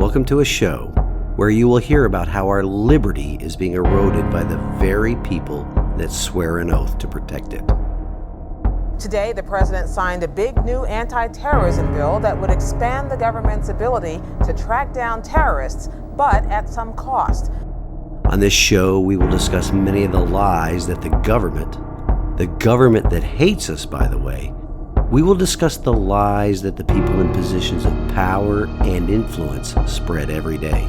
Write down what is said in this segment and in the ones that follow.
Welcome to a show where you will hear about how our liberty is being eroded by the very people that swear an oath to protect it. Today, the president signed a big new anti-terrorism bill that would expand the government's ability to track down terrorists, but at some cost. On this show, we will discuss many of the lies that the government that hates us, by the way, we will discuss the lies that the people in positions of power and influence spread every day.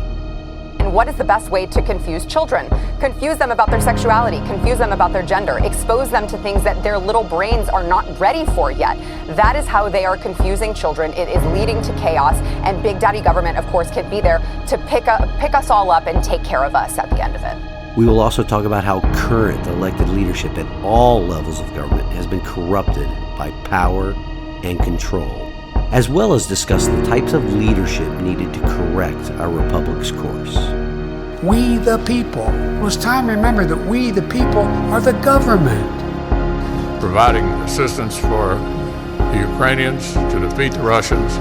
And what is the best way to confuse children? Confuse them about their sexuality, confuse them about their gender, expose them to things that their little brains are not ready for yet. That is how they are confusing children. It is leading to chaos, and Big Daddy government, of course, can be there to pick us all up and take care of us at the end of it. We will also talk about how current elected leadership at all levels of government has been corrupted by power and control, as well as discuss the types of leadership needed to correct our republic's course. We the people. Well, it's time to remember that we the people are the government. Providing assistance for the Ukrainians to defeat the Russians,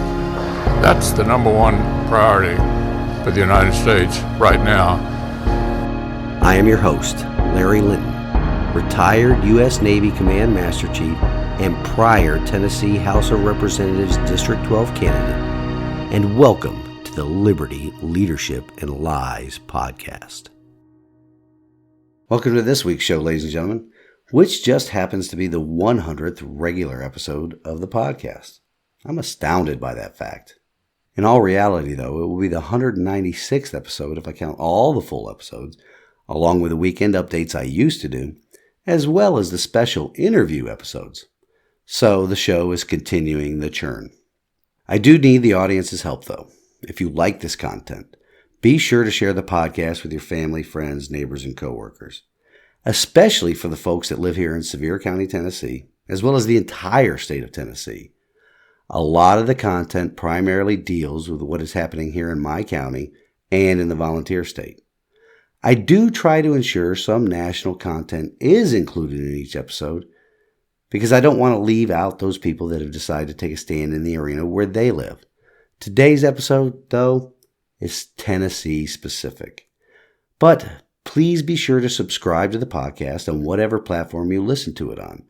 that's the number one priority for the United States right now. I am your host, Larry Linton, retired U.S. Navy Command Master Chief and prior Tennessee House of Representatives District 12 candidate, and welcome to the Liberty, Leadership, and Lies podcast. Welcome to this week's show, ladies and gentlemen, which just happens to be the 100th regular episode of the podcast. I'm astounded by that fact. In all reality, though, it will be the 196th episode if I count all the full episodes, along with the weekend updates I used to do, as well as the special interview episodes. So the show is continuing the churn. I do need the audience's help, though. If you like this content, be sure to share the podcast with your family, friends, neighbors, and coworkers, especially for the folks that live here in Sevier County, Tennessee, as well as the entire state of Tennessee. A lot of the content primarily deals with what is happening here in my county and in the volunteer state. I do try to ensure some national content is included in each episode because I don't want to leave out those people that have decided to take a stand in the arena where they live. Today's episode, though, is Tennessee specific. But please be sure to subscribe to the podcast on whatever platform you listen to it on.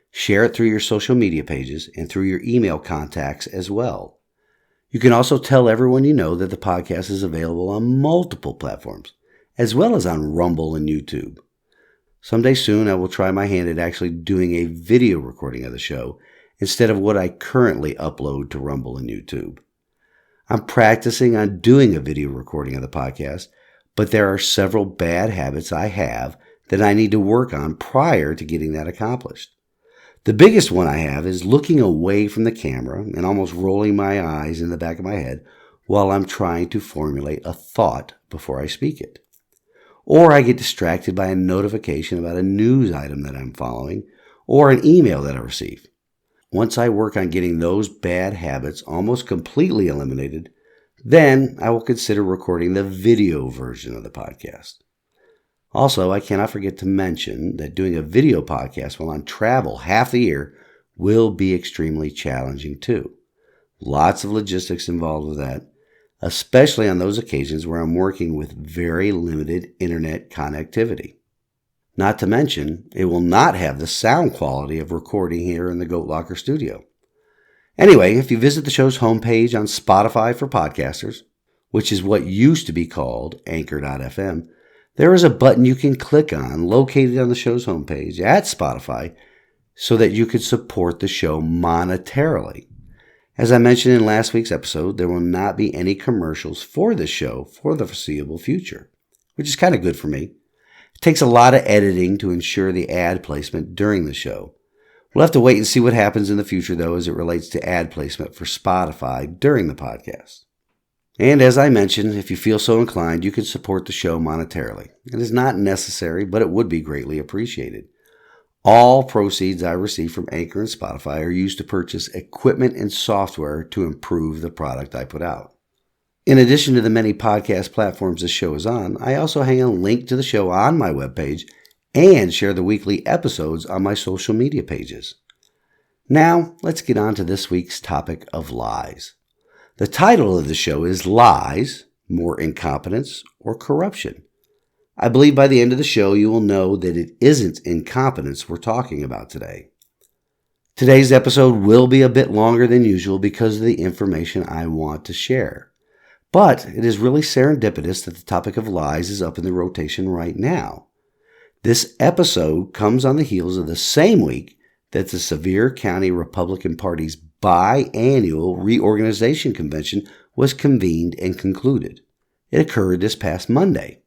Share it through your social media pages and through your email contacts as well. You can also tell everyone you know that the podcast is available on multiple platforms, as well as on Rumble and YouTube. Someday soon, I will try my hand at actually doing a video recording of the show instead of what I currently upload to Rumble and YouTube. I'm practicing on doing a video recording of the podcast, but there are several bad habits I have that I need to work on prior to getting that accomplished. The biggest one I have is looking away from the camera and almost rolling my eyes in the back of my head while I'm trying to formulate a thought before I speak it. Or I get distracted by a notification about a news item that I'm following or an email that I receive. Once I work on getting those bad habits almost completely eliminated, then I will consider recording the video version of the podcast. Also, I cannot forget to mention that doing a video podcast while on travel half the year will be extremely challenging too. Lots of logistics involved with that, especially on those occasions where I'm working with very limited internet connectivity. Not to mention, it will not have the sound quality of recording here in the Goat Locker studio. Anyway, if you visit the show's homepage on Spotify for podcasters, which is what used to be called Anchor.fm, there is a button you can click on located on the show's homepage at Spotify so that you can support the show monetarily. As I mentioned in last week's episode, there will not be any commercials for this show for the foreseeable future, which is kind of good for me. It takes a lot of editing to ensure the ad placement during the show. We'll have to wait and see what happens in the future, though, as it relates to ad placement for Spotify during the podcast. And as I mentioned, if you feel so inclined, you can support the show monetarily. It is not necessary, but it would be greatly appreciated. All proceeds I receive from Anchor and Spotify are used to purchase equipment and software to improve the product I put out. In addition to the many podcast platforms this show is on, I also hang a link to the show on my webpage and share the weekly episodes on my social media pages. Now, let's get on to this week's topic of lies. The title of the show is Lies, more incompetence, or corruption? I believe by the end of the show you will know that it isn't incompetence we're talking about today. Today's episode will be a bit longer than usual because of the information I want to share. But it is really serendipitous that the topic of lies is up in the rotation right now. This episode comes on the heels of the same week that the Sevier County Republican Party's biannual reorganization convention was convened and concluded. It occurred this past Monday.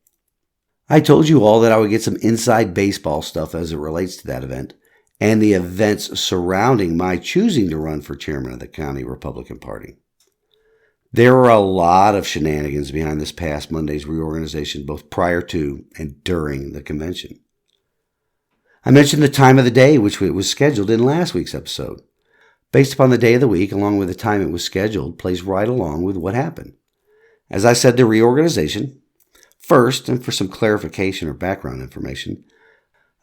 I told you all that I would get some inside baseball stuff as it relates to that event and the events surrounding my choosing to run for chairman of the County Republican Party. There were a lot of shenanigans behind this past Monday's reorganization, both prior to and during the convention. I mentioned the time of the day which it was scheduled in last week's episode. Based upon the day of the week, along with the time it was scheduled, plays right along with what happened. As I said, the reorganization, first, and for some clarification or background information,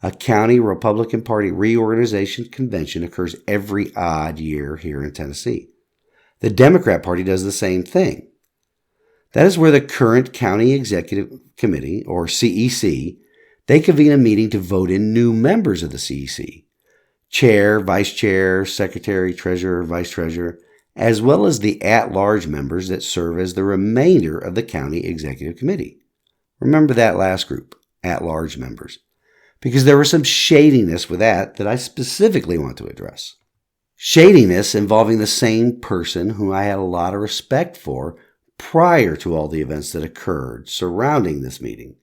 a County Republican Party reorganization convention occurs every odd year here in Tennessee. The Democrat Party does the same thing. That is where the current County Executive Committee, or CEC, they convene a meeting to vote in new members of the CEC. Chair, Vice Chair, Secretary, Treasurer, Vice Treasurer, as well as the at-large members that serve as the remainder of the County Executive Committee. Remember that last group, at-large members, because there was some shadiness with that I specifically want to address. Shadiness involving the same person whom I had a lot of respect for prior to all the events that occurred surrounding this meeting.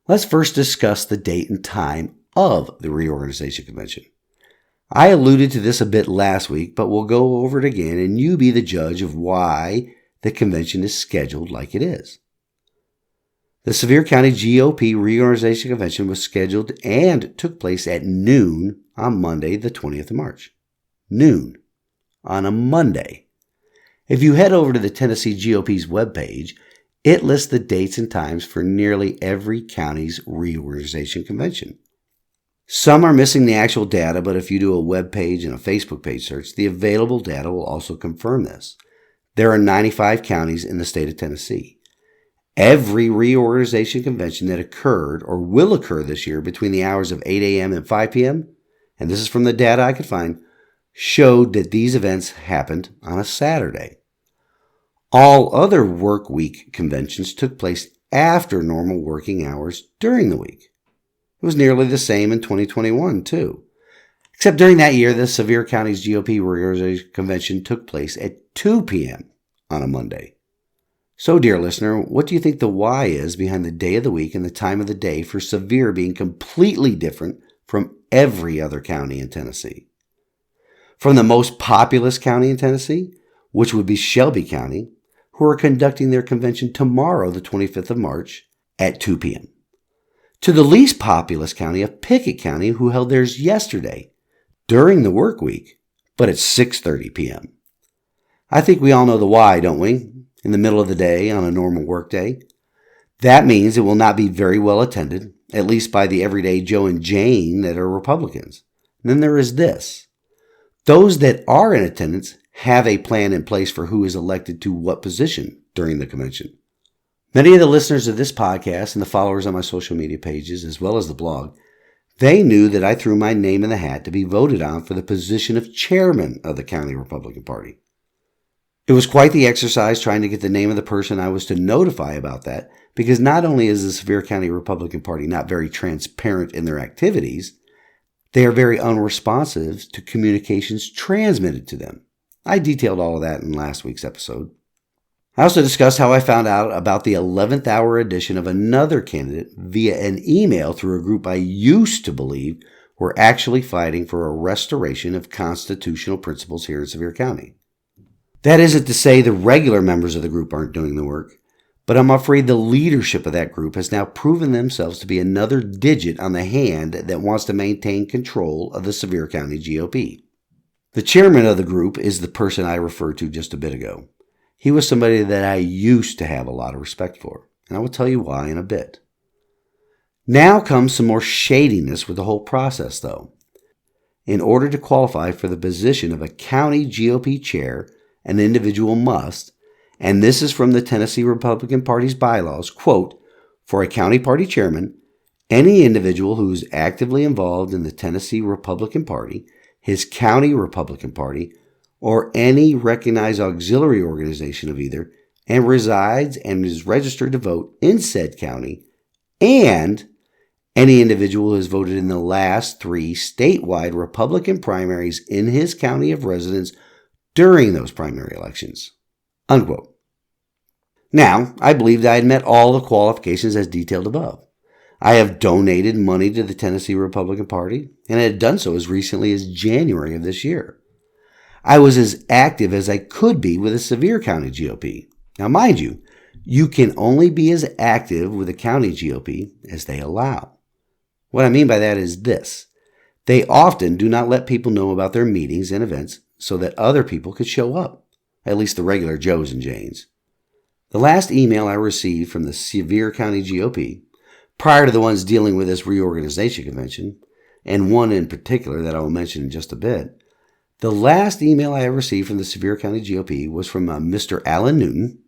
Let's first discuss the date and time of the reorganization convention. I alluded to this a bit last week, but we'll go over it again and you be the judge of why the convention is scheduled like it is. The Sevier County GOP reorganization convention was scheduled and took place at noon on Monday, the 20th of March. Noon on a Monday. If you head over to the Tennessee GOP's webpage, it lists the dates and times for nearly every county's reorganization convention. Some are missing the actual data, but if you do a web page and a Facebook page search, the available data will also confirm this. There are 95 counties in the state of Tennessee. Every reorganization convention that occurred or will occur this year between the hours of 8 a.m. and 5 p.m., and this is from the data I could find, showed that these events happened on a Saturday. All other work week conventions took place after normal working hours during the week. It was nearly the same in 2021, too. Except during that year, the Sevier County's GOP reorganization convention took place at 2 p.m. on a Monday. So, dear listener, what do you think the why is behind the day of the week and the time of the day for Sevier being completely different from every other county in Tennessee? From the most populous county in Tennessee, which would be Shelby County, who are conducting their convention tomorrow, the 25th of March, at 2 p.m., to the least populous county of Pickett County, who held theirs yesterday, during the work week, but at 6:30 p.m. I think we all know the why, don't we? In the middle of the day on a normal work day. That means it will not be very well attended, at least by the everyday Joe and Jane that are Republicans. And then there is this. Those that are in attendance have a plan in place for who is elected to what position during the convention. Many of the listeners of this podcast and the followers on my social media pages, as well as the blog, they knew that I threw my name in the hat to be voted on for the position of chairman of the County Republican Party. It was quite the exercise trying to get the name of the person I was to notify about that, because not only is the Sevier County Republican Party not very transparent in their activities, they are very unresponsive to communications transmitted to them. I detailed all of that in last week's episode. I also discussed how I found out about the 11th hour edition of another candidate via an email through a group I used to believe were actually fighting for a restoration of constitutional principles here in Sevier County. That isn't to say the regular members of the group aren't doing the work, but I'm afraid the leadership of that group has now proven themselves to be another digit on the hand that wants to maintain control of the Sevier County GOP. The chairman of the group is the person I referred to just a bit ago. He was somebody that I used to have a lot of respect for, and I will tell you why in a bit. Now comes some more shadiness with the whole process, though. In order to qualify for the position of a county GOP chair, an individual must, and this is from the Tennessee Republican Party's bylaws, quote, "For a county party chairman, any individual who is actively involved in the Tennessee Republican Party, his county Republican Party, or any recognized auxiliary organization of either, and resides and is registered to vote in said county, and any individual who has voted in the last 3 statewide Republican primaries in his county of residence during those primary elections." Unquote. Now, I believed I had met all the qualifications as detailed above. I have donated money to the Tennessee Republican Party, and I had done so as recently as January of this year. I was as active as I could be with the Sevier County GOP. Now, mind you, you can only be as active with the county GOP as they allow. What I mean by that is this. They often do not let people know about their meetings and events so that other people could show up, at least the regular Joes and Janes. The last email I received from the Sevier County GOP, prior to the ones dealing with this reorganization convention, and one in particular that I will mention in just a bit, the last email I ever received from the Sevier County GOP was from Mr. Alan Newton,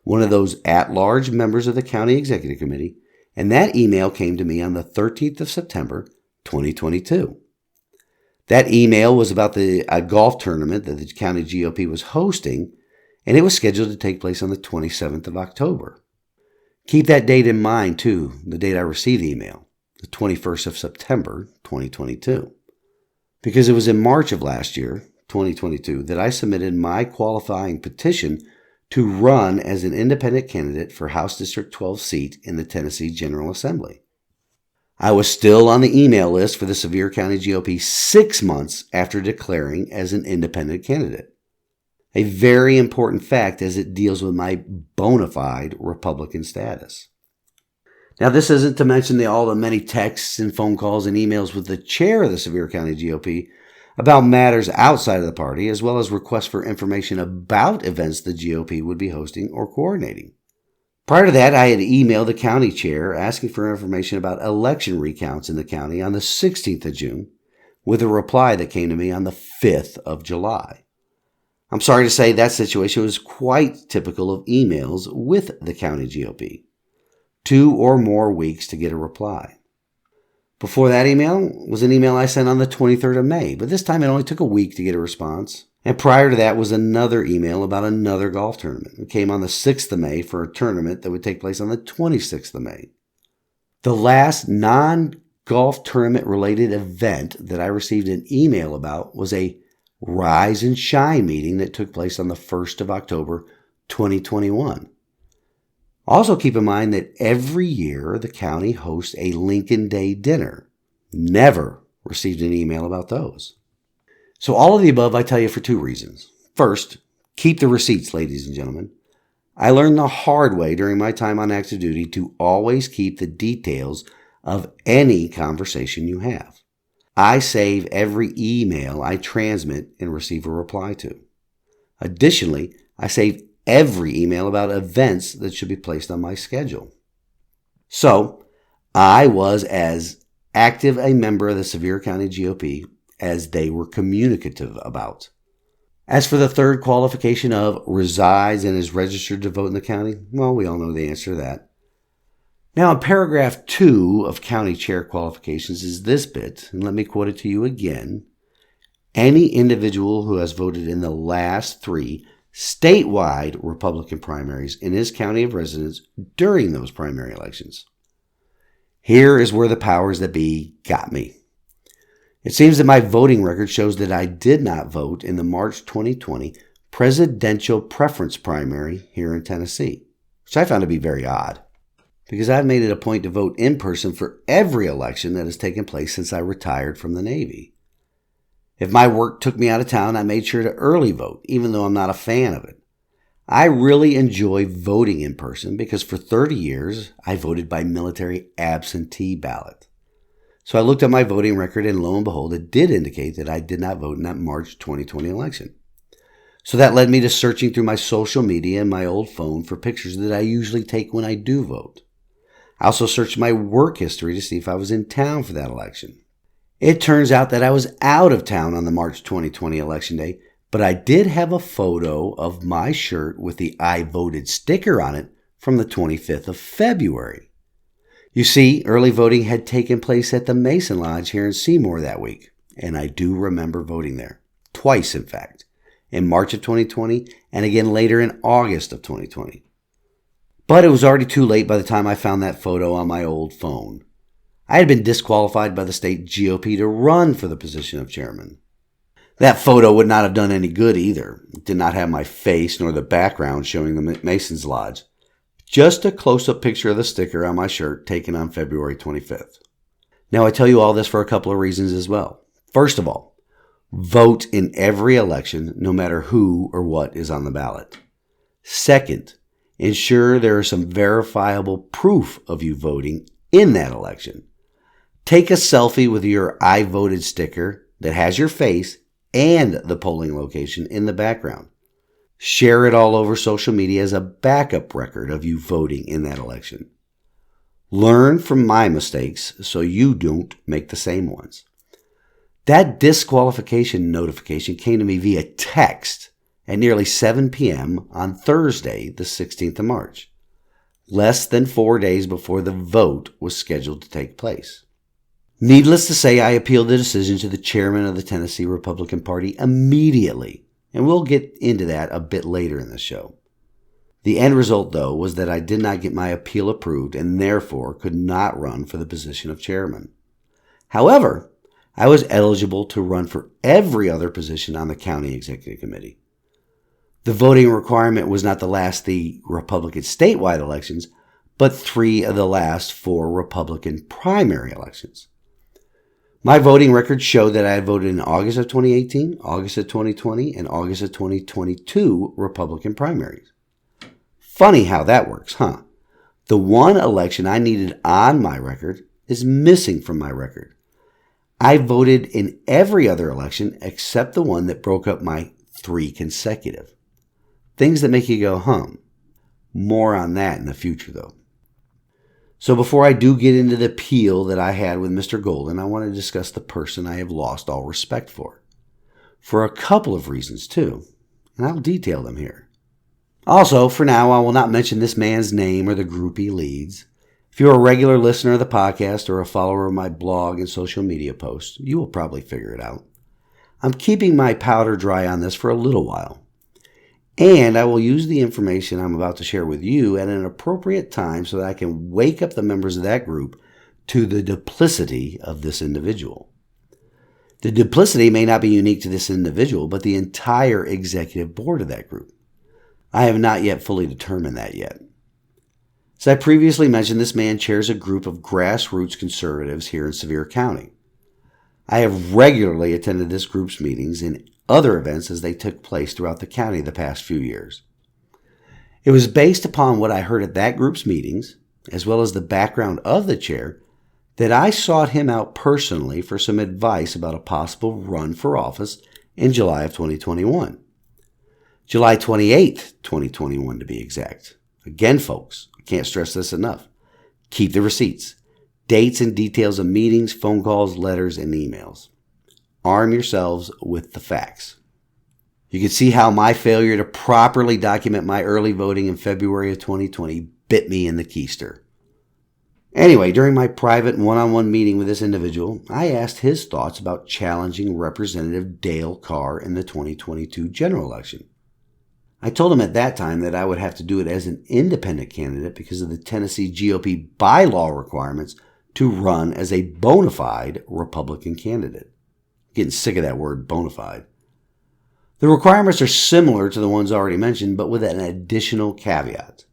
one of those at-large members of the County Executive Committee, and that email came to me on the 13th of September, 2022. That email was about a golf tournament that the County GOP was hosting, and it was scheduled to take place on the 27th of October. Keep that date in mind, too, the date I received the email, the 21st of September, 2022. Because it was in March of last year, 2022, that I submitted my qualifying petition to run as an independent candidate for House District 12 seat in the Tennessee General Assembly. I was still on the email list for the Sevier County GOP 6 months after declaring as an independent candidate. A very important fact as it deals with my bona fide Republican status. Now, this isn't to mention all the many texts and phone calls and emails with the chair of the Sevier County GOP about matters outside of the party, as well as requests for information about events the GOP would be hosting or coordinating. Prior to that, I had emailed the county chair asking for information about election recounts in the county on the 16th of June, with a reply that came to me on the 5th of July. I'm sorry to say that situation was quite typical of emails with the county GOP. 2 or more weeks to get a reply. Before that email was an email I sent on the 23rd of May, but this time it only took a week to get a response. And prior to that was another email about another golf tournament. It came on the 6th of May for a tournament that would take place on the 26th of May. The last non-golf tournament related event that I received an email about was a Rise and Shine meeting that took place on the 1st of October, 2021. Also keep in mind that every year the county hosts a Lincoln Day dinner. Never received an email about those. So all of the above I tell you for 2 reasons. First, keep the receipts, ladies and gentlemen. I learned the hard way during my time on active duty to always keep the details of any conversation you have. I save every email I transmit and receive a reply to. Additionally, I save every email about events that should be placed on my schedule. So, I was as active a member of the Sevier County GOP as they were communicative about. As for the third qualification of resides and is registered to vote in the county, well, we all know the answer to that. Now, in paragraph 2 of county chair qualifications is this bit, and let me quote it to you again. Any individual who has voted in the last 3 statewide Republican primaries in his county of residence during those primary elections. Here is where the powers that be got me. It seems that my voting record shows that I did not vote in the March 2020 presidential preference primary here in Tennessee, which I found to be very odd, because I've made it a point to vote in person for every election that has taken place since I retired from the Navy. If my work took me out of town, I made sure to early vote, even though I'm not a fan of it. I really enjoy voting in person because for 30 years, I voted by military absentee ballot. So I looked at my voting record and lo and behold, it did indicate that I did not vote in that March 2020 election. So that led me to searching through my social media and my old phone for pictures that I usually take when I do vote. I also searched my work history to see if I was in town for that election. It turns out that I was out of town on the March 2020 election day, But I did have a photo of my shirt with the I voted sticker on it from the 25th of February. You see, early voting had taken place at the Mason Lodge here in Seymour that week, and I do remember voting there. Twice, in fact. In March of 2020, and again later in August of 2020. But it was already too late by the time I found that photo on my old phone. I had been disqualified by the state GOP to run for the position of chairman. That photo would not have done any good either. It did not have my face nor the background showing the Mason's Lodge. Just a close-up picture of the sticker on my shirt taken on February 25th. Now I tell you all this for a couple of reasons as well. First of all, vote in every election, no matter who or what is on the ballot. Second, ensure there is some verifiable proof of you voting in that election. Take a selfie with your I voted sticker that has your face and the polling location in the background. Share it all over social media as a backup record of you voting in that election. Learn from my mistakes so you don't make the same ones. That disqualification notification came to me via text at nearly 7 p.m. on Thursday, the 16th of March, less than 4 days before the vote was scheduled to take place. Needless to say, I appealed the decision to the chairman of the Tennessee Republican Party immediately, and we'll get into that a bit later in the show. The end result, though, was that I did not get my appeal approved and therefore could not run for the position of chairman. However, I was eligible to run for every other position on the county executive committee. The voting requirement was not to last the Republican statewide elections, but 3 of the last 4 Republican primary elections. My voting records show that I had voted in August of 2018, August of 2020, and August of 2022 Republican primaries. Funny how that works, huh? The one election I needed on my record is missing from my record. I voted in every other election except the one that broke up my 3 consecutive. Things that make you go, More on that in the future, though. So before I do get into the appeal that I had with Mr. Golden, I want to discuss the person I have lost all respect for. For a couple of reasons, too, and I'll detail them here. Also, for now, I will not mention this man's name or the group he leads. If you're a regular listener of the podcast or a follower of my blog and social media posts, you will probably figure it out. I'm keeping my powder dry on this for a little while. And I will use the information I'm about to share with you at an appropriate time so that I can wake up the members of that group to the duplicity of this individual. The duplicity may not be unique to this individual, but the entire executive board of that group. I have not yet fully determined that yet. As I previously mentioned, this man chairs a group of grassroots conservatives here in Sevier County. I have regularly attended this group's meetings and other events as they took place throughout the county the past few years. It was based upon what I heard at that group's meetings, as well as the background of the chair, that I sought him out personally for some advice about a possible run for office in July of 2021. July 28th, 2021 to be exact. Again, folks, I can't stress this enough. Keep the receipts, dates and details of meetings, phone calls, letters, and emails. Arm yourselves with the facts. You can see how my failure to properly document my early voting in February of 2020 bit me in the keister. Anyway, during my private one-on-one meeting with this individual, I asked his thoughts about challenging Representative Dale Carr in the 2022 general election. I told him at that time that I would have to do it as an independent candidate because of the Tennessee GOP bylaw requirements to run as a bona fide Republican candidate. Getting sick of that word, bona fide. The requirements are similar to the ones already mentioned, but with an additional caveat.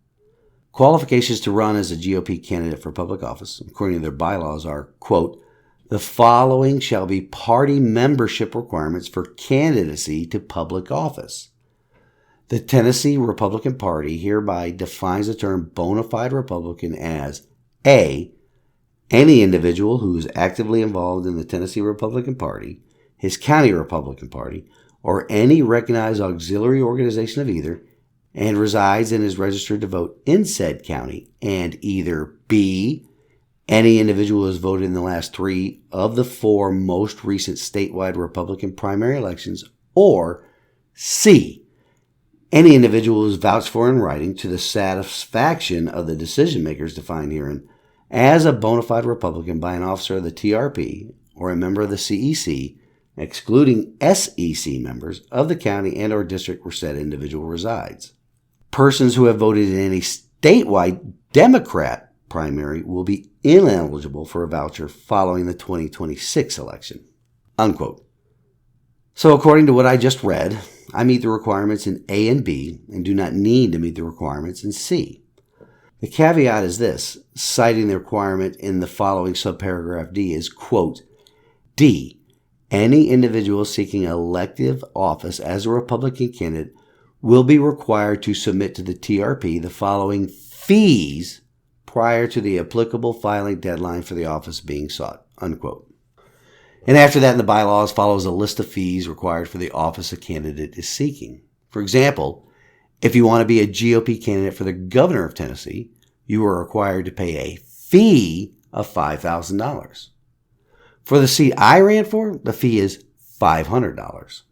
Qualifications to run as a GOP candidate for public office, according to their bylaws, are, quote, the following shall be party membership requirements for candidacy to public office. The Tennessee Republican Party hereby defines the term bona fide Republican as A, any individual who is actively involved in the Tennessee Republican Party, his county Republican Party, or any recognized auxiliary organization of either, and resides and is registered to vote in said county, and either B, any individual who has voted in the last 3 of the 4 most recent statewide Republican primary elections, or C, any individual who is vouched for in writing to the satisfaction of the decision makers defined herein as a bona fide Republican by an officer of the TRP or a member of the CEC, excluding SEC members of the county and or district where said individual resides. Persons who have voted in any statewide Democrat primary will be ineligible for a voucher following the 2026 election. Unquote. So according to what I just read, I meet the requirements in A and B and do not need to meet the requirements in C. The caveat is this, citing the requirement in the following subparagraph D is, quote, D, any individual seeking elective office as a Republican candidate will be required to submit to the TRP the following fees prior to the applicable filing deadline for the office being sought, unquote. And after that in the bylaws follows a list of fees required for the office a candidate is seeking. For example, if you want to be a GOP candidate for the governor of Tennessee, you are required to pay a fee of $5,000. For the seat I ran for, the fee is $500.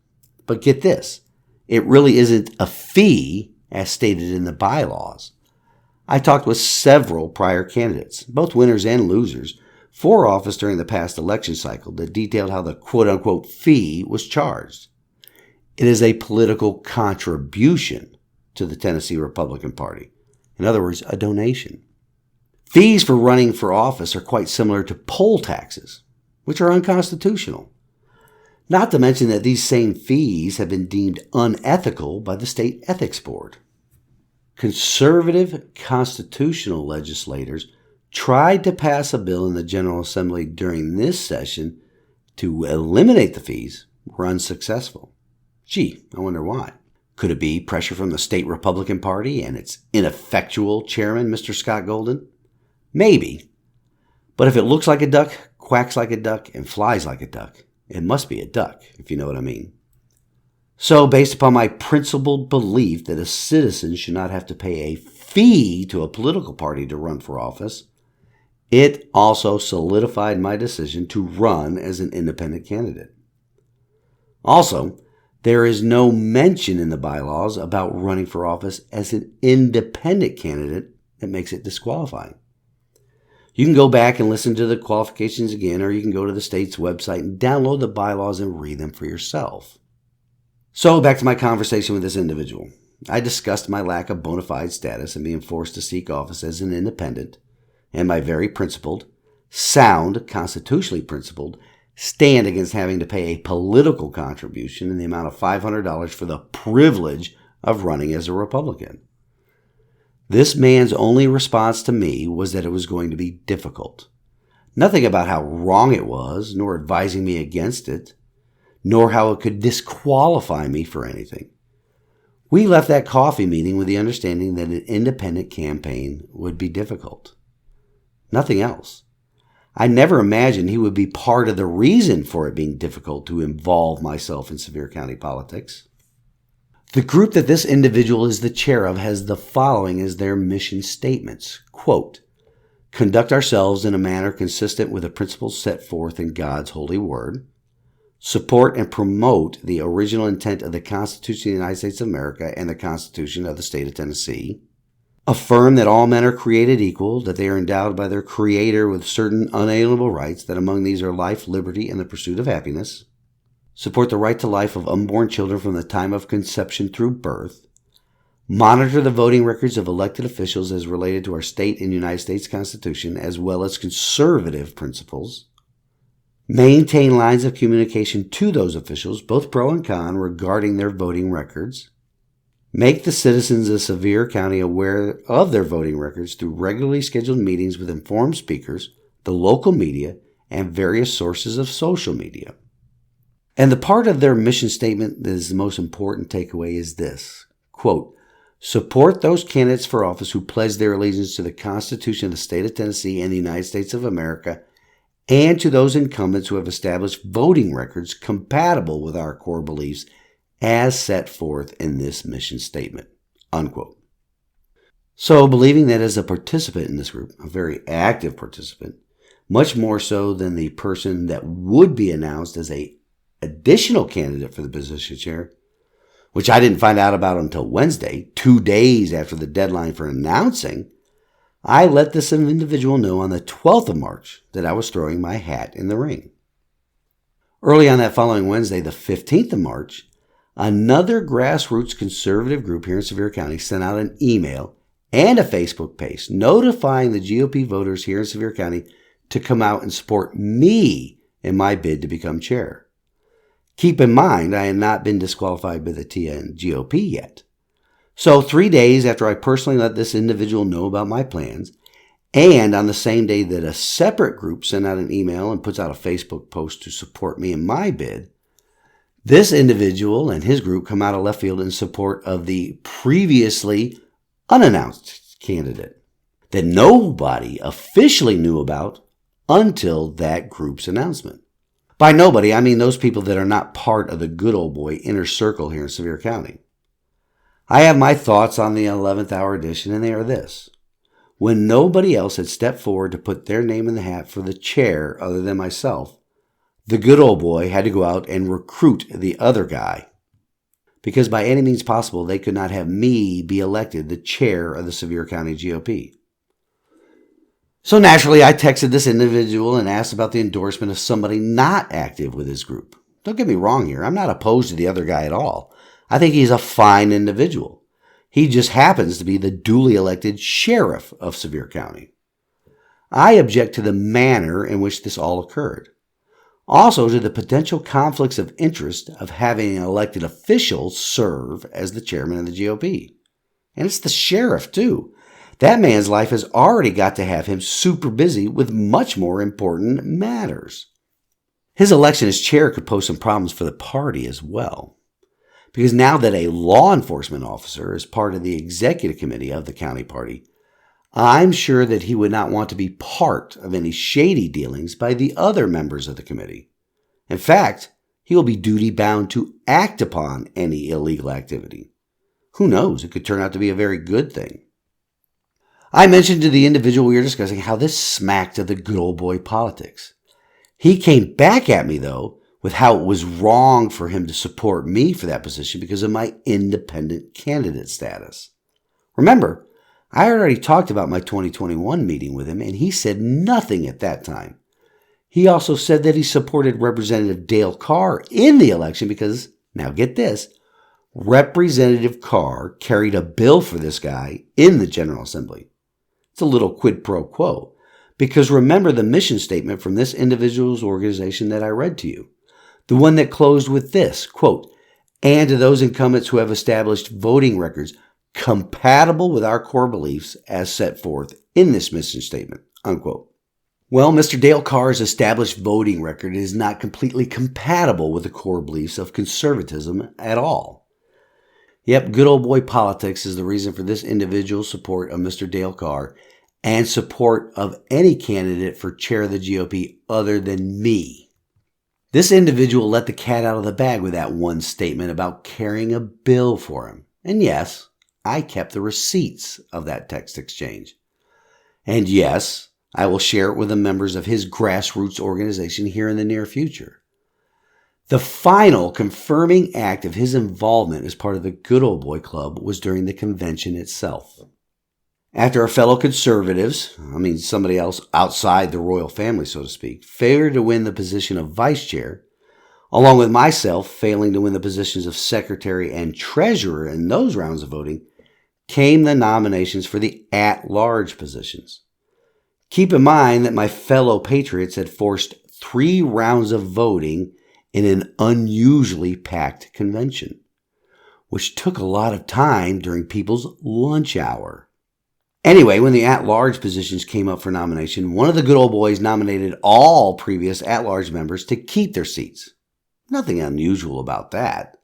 But get this, it really isn't a fee as stated in the bylaws. I talked with several prior candidates, both winners and losers, for office during the past election cycle that detailed how the quote-unquote fee was charged. It is a political contribution to the Tennessee Republican Party. In other words, a donation. Fees for running for office are quite similar to poll taxes, which are unconstitutional. Not to mention that these same fees have been deemed unethical by the State Ethics Board. Conservative constitutional legislators tried to pass a bill in the General Assembly during this session to eliminate the fees, were unsuccessful. Gee, I wonder why. Could it be pressure from the state Republican Party and its ineffectual chairman, Mr. Scott Golden? Maybe. But if it looks like a duck, quacks like a duck, and flies like a duck, it must be a duck, if you know what I mean. So, based upon my principled belief that a citizen should not have to pay a fee to a political party to run for office, it also solidified my decision to run as an independent candidate. Also, there is no mention in the bylaws about running for office as an independent candidate that makes it disqualifying. You can go back and listen to the qualifications again, or you can go to the state's website and download the bylaws and read them for yourself. So, back to my conversation with this individual. I discussed my lack of bona fide status and being forced to seek office as an independent, and my very principled, sound, constitutionally principled, stand against having to pay a political contribution in the amount of $500 for the privilege of running as a Republican. This man's only response to me was that it was going to be difficult. Nothing about how wrong it was, nor advising me against it, nor how it could disqualify me for anything. We left that coffee meeting with the understanding that an independent campaign would be difficult. Nothing else. I never imagined he would be part of the reason for it being difficult to involve myself in Sevier County politics. The group that this individual is the chair of has the following as their mission statements. Quote, conduct ourselves in a manner consistent with the principles set forth in God's holy word. Support and promote the original intent of the Constitution of the United States of America and the Constitution of the State of Tennessee. Affirm that all men are created equal, that they are endowed by their Creator with certain unalienable rights, that among these are life, liberty, and the pursuit of happiness. Support the right to life of unborn children from the time of conception through birth. Monitor the voting records of elected officials as related to our state and United States Constitution, as well as conservative principles. Maintain lines of communication to those officials, both pro and con, regarding their voting records. Make the citizens of Sevier County aware of their voting records through regularly scheduled meetings with informed speakers, the local media, and various sources of social media. And the part of their mission statement that is the most important takeaway is this, quote, support those candidates for office who pledge their allegiance to the Constitution of the State of Tennessee and the United States of America, and to those incumbents who have established voting records compatible with our core beliefs as set forth in this mission statement, unquote. So, believing that as a participant in this group, a very active participant, much more so than the person that would be announced as an additional candidate for the position of chair, which I didn't find out about until Wednesday, 2 days after the deadline for announcing, I let this individual know on the 12th of March that I was throwing my hat in the ring. Early on that following Wednesday, the 15th of March, another grassroots conservative group here in Sevier County sent out an email and a Facebook page notifying the GOP voters here in Sevier County to come out and support me in my bid to become chair. Keep in mind, I had not been disqualified by the GOP yet. So 3 days after I personally let this individual know about my plans, and on the same day that a separate group sent out an email and puts out a Facebook post to support me in my bid, this individual and his group come out of left field in support of the previously unannounced candidate that nobody officially knew about until that group's announcement. By nobody, I mean those people that are not part of the good old boy inner circle here in Sevier County. I have my thoughts on the 11th hour edition, and they are this. When nobody else had stepped forward to put their name in the hat for the chair other than myself, the good old boy had to go out and recruit the other guy. Because by any means possible, they could not have me be elected the chair of the Sevier County GOP. So naturally, I texted this individual and asked about the endorsement of somebody not active with his group. Don't get me wrong here. I'm not opposed to the other guy at all. I think he's a fine individual. He just happens to be the duly elected sheriff of Sevier County. I object to the manner in which this all occurred. Also to the potential conflicts of interest of having an elected official serve as the chairman of the GOP. And it's the sheriff, too. That man's life has already got to have him super busy with much more important matters. His election as chair could pose some problems for the party as well. Because now that a law enforcement officer is part of the executive committee of the county party, I'm sure that he would not want to be part of any shady dealings by the other members of the committee. In fact, he will be duty-bound to act upon any illegal activity. Who knows? It could turn out to be a very good thing. I mentioned to the individual we were discussing how this smacked of the good old boy politics. He came back at me, though, with how it was wrong for him to support me for that position because of my independent candidate status. Remember, I already talked about my 2021 meeting with him, and he said nothing at that time. He also said that he supported Representative Dale Carr in the election because, now get this, Representative Carr carried a bill for this guy in the General Assembly. It's a little quid pro quo, because remember the mission statement from this individual's organization that I read to you. The one that closed with this, quote, and to those incumbents who have established voting records compatible with our core beliefs as set forth in this mission statement, unquote. Well, Mr. Dale Carr's established voting record is not completely compatible with the core beliefs of conservatism at all. Yep, good old boy politics is the reason for this individual's support of Mr. Dale Carr and support of any candidate for chair of the GOP other than me. This individual let the cat out of the bag with that one statement about carrying a bill for him. And yes, I kept the receipts of that text exchange. And yes, I will share it with the members of his grassroots organization here in the near future. The final confirming act of his involvement as part of the Good Old Boy Club was during the convention itself. After our fellow conservatives, somebody else outside the royal family, so to speak, failed to win the position of vice chair, along with myself failing to win the positions of secretary and treasurer in those rounds of voting, came the nominations for the at-large positions. Keep in mind that my fellow patriots had forced 3 rounds of voting in an unusually packed convention, which took a lot of time during people's lunch hour. Anyway, when the at-large positions came up for nomination, one of the good old boys nominated all previous at-large members to keep their seats. Nothing unusual about that.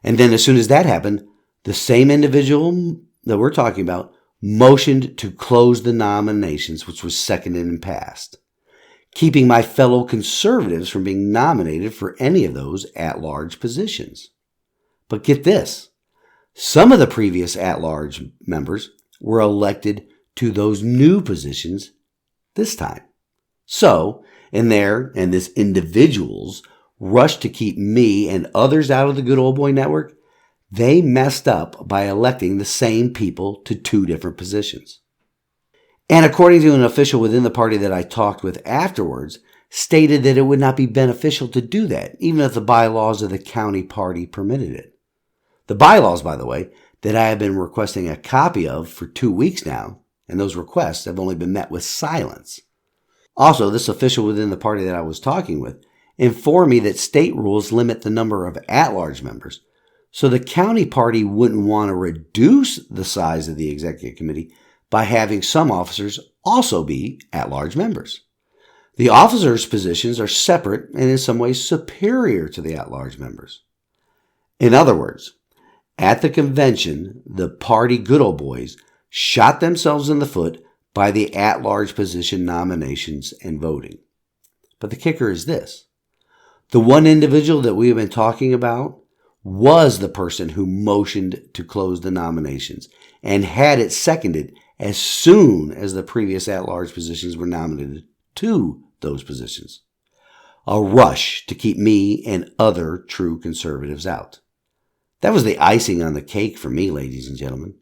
And then as soon as that happened, the same individual that we're talking about motioned to close the nominations, which was seconded and passed, keeping my fellow conservatives from being nominated for any of those at-large positions. But get this, some of the previous at-large members were elected to those new positions this time. So, this individual's rush to keep me and others out of the Good Old Boy Network, they messed up by electing the same people to two different positions. And according to an official within the party that I talked with afterwards, stated that it would not be beneficial to do that, even if the bylaws of the county party permitted it. The bylaws, by the way, that I have been requesting a copy of for 2 weeks now, and those requests have only been met with silence. Also, this official within the party that I was talking with informed me that state rules limit the number of at-large members, so the county party wouldn't want to reduce the size of the executive committee by having some officers also be at-large members. The officers' positions are separate and in some ways superior to the at-large members. In other words, at the convention, the party good old boys shot themselves in the foot by the at-large position nominations and voting. But the kicker is this. The one individual that we have been talking about was the person who motioned to close the nominations and had it seconded as soon as the previous at-large positions were nominated to those positions. A rush to keep me and other true conservatives out. That was the icing on the cake for me, ladies and gentlemen,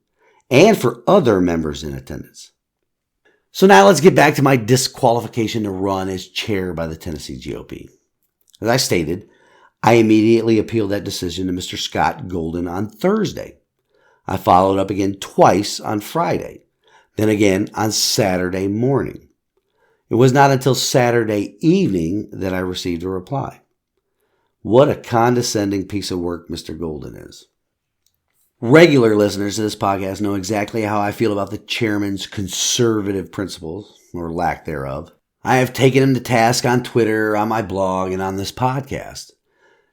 and for other members in attendance. So now let's get back to my disqualification to run as chair by the Tennessee GOP. As I stated, I immediately appealed that decision to Mr. Scott Golden on Thursday. I followed up again twice on Friday, then again on Saturday morning. It was not until Saturday evening that I received a reply. What a condescending piece of work Mr. Golden is. Regular listeners to this podcast know exactly how I feel about the chairman's conservative principles, or lack thereof. I have taken him to task on Twitter, on my blog, and on this podcast.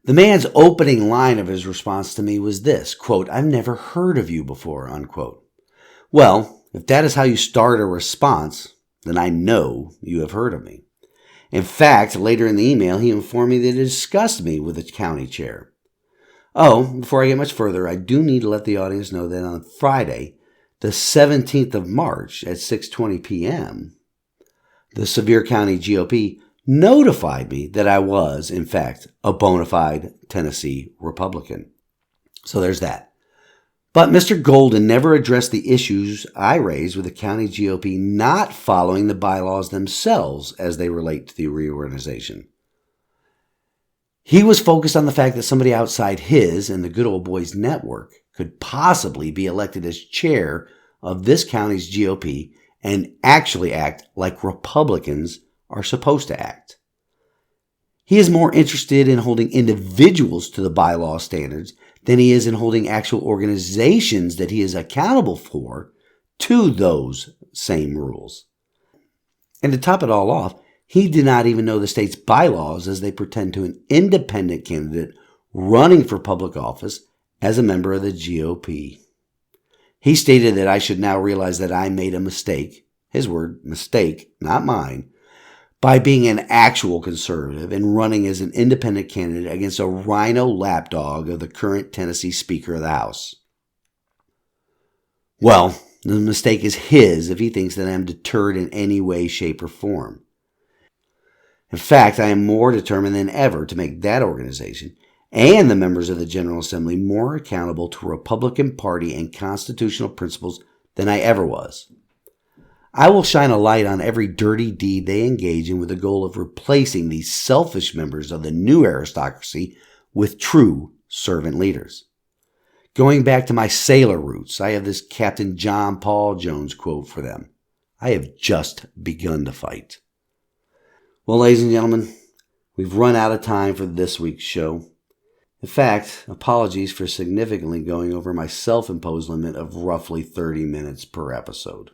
The man's opening line of his response to me was this, quote, "I've never heard of you before," unquote. Well, if that is how you start a response, then I know you have heard of me. In fact, later in the email, he informed me that he discussed me with the county chair. Oh, before I get much further, I do need to let the audience know that on Friday, the 17th of March at 6:20 p.m., the Sevier County GOP notified me that I was, in fact, a bona fide Tennessee Republican. So there's that. But Mr. Golden never addressed the issues I raised with the county GOP not following the bylaws themselves as they relate to the reorganization. He was focused on the fact that somebody outside his and the good old boys network could possibly be elected as chair of this county's GOP and actually act like Republicans are supposed to act. He is more interested in holding individuals to the bylaw standards than he is in holding actual organizations that he is accountable for to those same rules. And to top it all off, he did not even know the state's bylaws as they pertain to an independent candidate running for public office as a member of the GOP. He stated that I should now realize that I made a mistake, his word, mistake, not mine, by being an actual conservative and running as an independent candidate against a rhino lapdog of the current Tennessee Speaker of the House. Well, the mistake is his if he thinks that I am deterred in any way, shape, or form. In fact, I am more determined than ever to make that organization and the members of the General Assembly more accountable to Republican Party and constitutional principles than I ever was. I will shine a light on every dirty deed they engage in with the goal of replacing these selfish members of the new aristocracy with true servant leaders. Going back to my sailor roots, I have this Captain John Paul Jones quote for them. I have just begun to fight. Well, ladies and gentlemen, we've run out of time for this week's show. In fact, apologies for significantly going over my self-imposed limit of roughly 30 minutes per episode.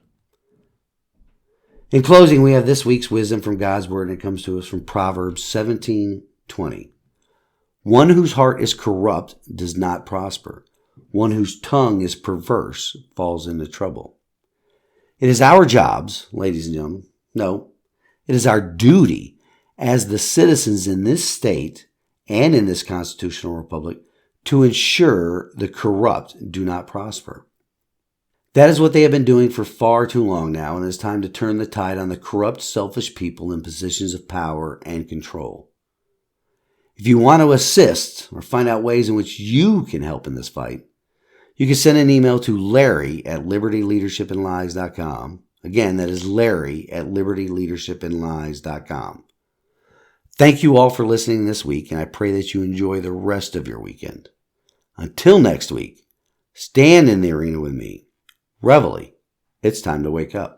In closing, we have this week's wisdom from God's Word, and it comes to us from Proverbs 17:20. One whose heart is corrupt does not prosper. One whose tongue is perverse falls into trouble. It is our jobs, ladies and gentlemen, no, it is our duty as the citizens in this state and in this constitutional republic to ensure the corrupt do not prosper. That is what they have been doing for far too long now, and it is time to turn the tide on the corrupt, selfish people in positions of power and control. If you want to assist or find out ways in which you can help in this fight, You can send an email to Larry@libertyleadershipandlies.com. Again, that is Larry@libertyleadershipandlies.com. Thank you all for listening this week, and I pray that you enjoy the rest of your weekend. Until next week, stand in the arena with me. Reveille, it's time to wake up.